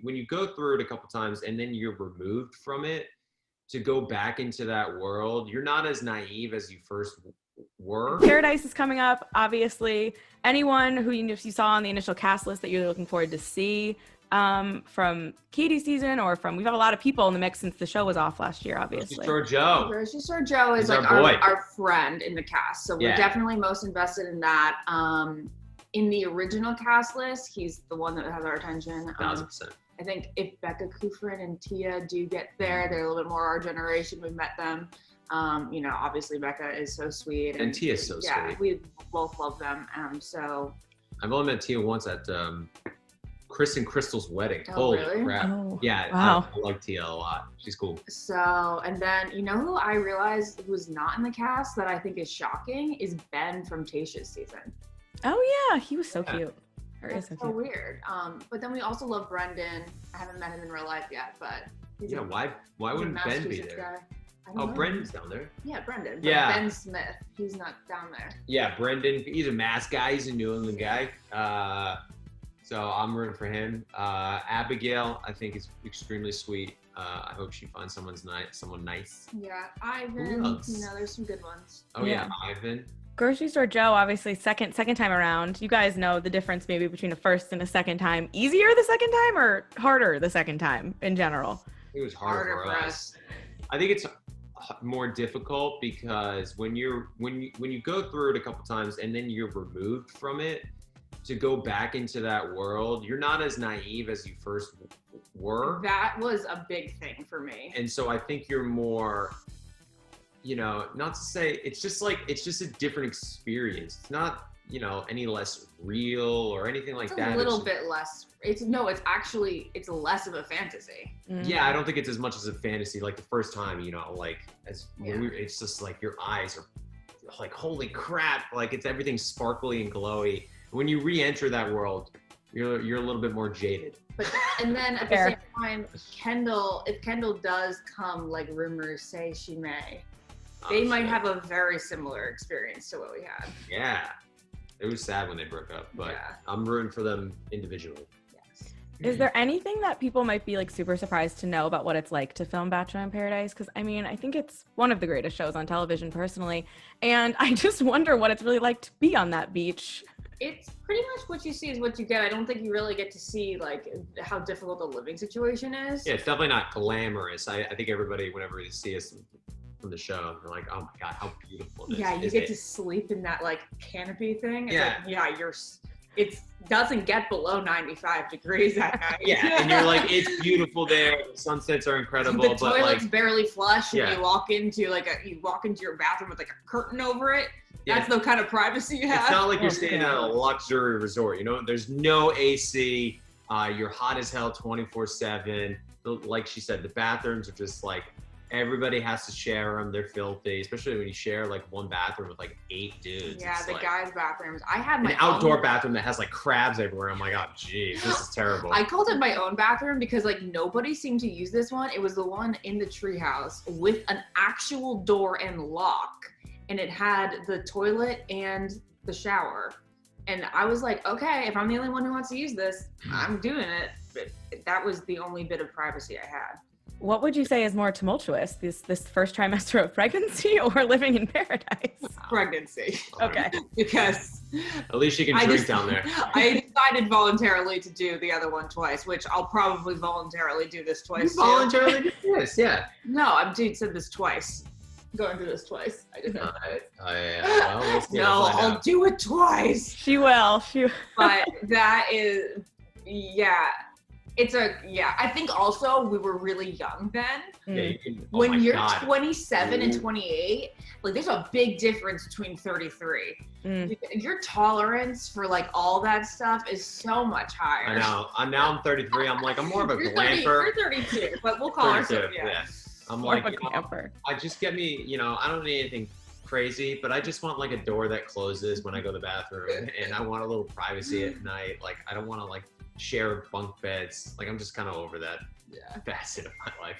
when you go through it a couple times and then you're removed from it, to go back into that world, you're not as naive as you first were. Paradise is coming up, obviously. Anyone who you saw on the initial cast list that you're looking forward to see from Kody season, or from, we've had a lot of people in the mix since the show was off last year, obviously. DeSorbo is like our friend in the cast, so we're definitely most invested in that. In the original cast list, he's the one that has our attention. 1,000%. I think if Becca Kufrin and Tia do get there, they're a little bit more our generation. We've met them. You know, obviously Becca is so sweet. And Tia's so sweet. Yeah, we both love them. So I've only met Tia once at Chris and Crystal's wedding. Oh, Holy really? crap. Oh, yeah, wow. I like Tia a lot. She's cool. So, and then, you know who I realized was not in the cast that I think is shocking is Ben from Tayshia's season. Oh yeah, he was so cute. That's so weird. But then we also love Brendan. I haven't met him in real life yet, but he's why wouldn't Ben be there? Oh, Brendan's down there. Yeah, Brendan. But Yeah. Ben Smith, he's not down there. Yeah, Brendan, he's a Mass guy. He's a New England guy. So I'm rooting for him. Abigail, I think is extremely sweet. I hope she finds someone nice. Yeah, Ivan. You know, there's some good ones. Oh yeah, Ivan. Grocery Store Joe, obviously second time around. You guys know the difference maybe between a first and a second time. Easier the second time or harder the second time in general? It was harder for us. I think it's more difficult because when you go through it a couple times and then you're removed from it, to go back into that world, you're not as naive as you first were. That was a big thing for me. And so I think you're more, you know, not to say, it's just a different experience. It's not, you know, any less real or anything like that. It's a little bit less. It's less of a fantasy. Yeah, I don't think it's as much as a fantasy. Like the first time, you know, like it's just like your eyes are like, holy crap, like it's everything sparkly and glowy. When you re-enter that world, you're a little bit more jaded. But and then at the same time, if Kendall does come, like rumors say she may, they might have a very similar experience to what we had. Yeah, it was sad when they broke up, but I'm rooting for them individually. Yes. Is there anything that people might be like super surprised to know about what it's like to film Bachelor in Paradise? Because I mean, I think it's one of the greatest shows on television personally, and I just wonder what it's really like to be on that beach. It's pretty much what you see is what you get. I don't think you really get to see like how difficult the living situation is. Yeah, it's definitely not glamorous. I think everybody, whenever they see us from the show, they're like, oh my God, how beautiful it is. Yeah, you get to sleep in that like canopy thing. It's it doesn't get below 95 degrees at night. Yeah, and you're like, it's beautiful there. The sunsets are incredible. The toilet's barely flush, and you walk into your bathroom with like a curtain over it. That's the kind of privacy you have. It's not like you're staying at a luxury resort, you know? There's no AC. You're hot as hell 24/7. Like she said, the bathrooms are just like, everybody has to share them. They're filthy, especially when you share like one bathroom with like 8 dudes. Yeah, it's the like, guys' bathrooms. I had my outdoor bathroom that has like crabs everywhere. I'm like, oh geez, this is terrible. I called it my own bathroom because like nobody seemed to use this one. It was the one in the treehouse with an actual door and lock. And it had the toilet and the shower. And I was like, okay, if I'm the only one who wants to use this, I'm doing it. But that was the only bit of privacy I had. What would you say is more tumultuous, this first trimester of pregnancy or living in paradise? Pregnancy. Okay. Because at least you can drink down there. I decided voluntarily to do the other one twice, which I'll probably voluntarily do this twice. You voluntarily did this, yeah. No, I'm said this twice. Going through this twice. I did not know it. Well, no, I'll do it twice. She will. But that is, I think also we were really young then. When you're 27 and 28, like there's a big difference between 33. Your tolerance for like all that stuff is so much higher. I know. I'm 33. I'm like, I'm more of a glamper. You're 32, but we'll call ourselves, I'm like, I just get me, you know, I don't need anything crazy, but I just want like a door that closes when I go to the bathroom, and I want a little privacy at night. Like, I don't want to like share bunk beds. Like, I'm just kind of over that facet of my life.